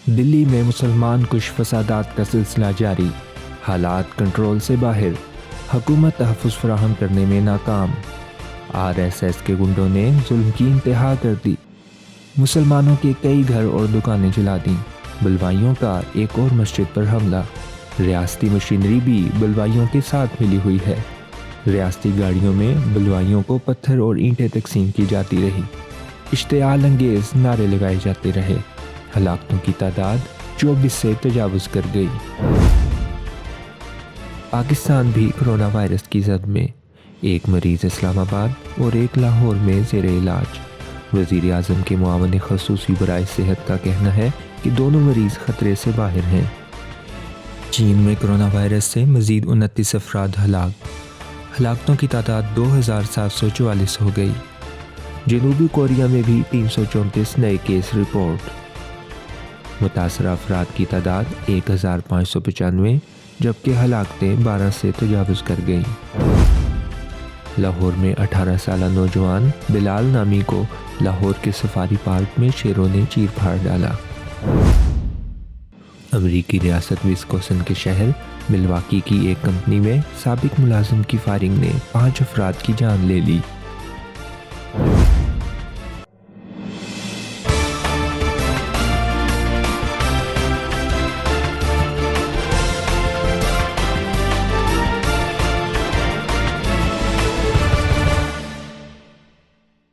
دلی میں مسلمان کش فسادات کا سلسلہ جاری، حالات کنٹرول سے باہر، حکومت تحفظ فراہم کرنے میں ناکام، RSS کے گنڈوں نے ظلم کی انتہا کر دی، مسلمانوں کے کئی گھر اور دکانیں جلا دیں، بلوائیوں کا ایک اور مسجد پر حملہ، ریاستی مشینری بھی بلوائیوں کے ساتھ ملی ہوئی ہے، ریاستی گاڑیوں میں بلوائیوں کو پتھر اور اینٹیں تقسیم کی جاتی رہی، اشتعال انگیز نعرے لگائے جاتے رہے، ہلاکتوں کی تعداد 24 سے تجاوز کر گئی۔ پاکستان بھی کرونا وائرس کی زد میں، ایک مریض اسلام آباد اور ایک لاہور میں زیر علاج، وزیر اعظم کے معاون خصوصی برائے صحت کا کہنا ہے کہ دونوں مریض خطرے سے باہر ہیں۔ چین میں کرونا وائرس سے مزید 29 افراد ہلاک، ہلاکتوں کی تعداد 2744 ہو گئی، جنوبی کوریا میں بھی 334 نئے کیس رپورٹ، متاثرہ افراد کی تعداد 1595 جبکہ ہلاکتیں 12 سے تجاوز کر گئیں۔ لاہور میں 18 سالہ نوجوان بلال نامی کو لاہور کے سفاری پارک میں شیروں نے چیر پھاڑ ڈالا۔ امریکی ریاست وسکونسن کے شہر ملواکی کی ایک کمپنی میں سابق ملازم کی فائرنگ نے 5 افراد کی جان لے لی۔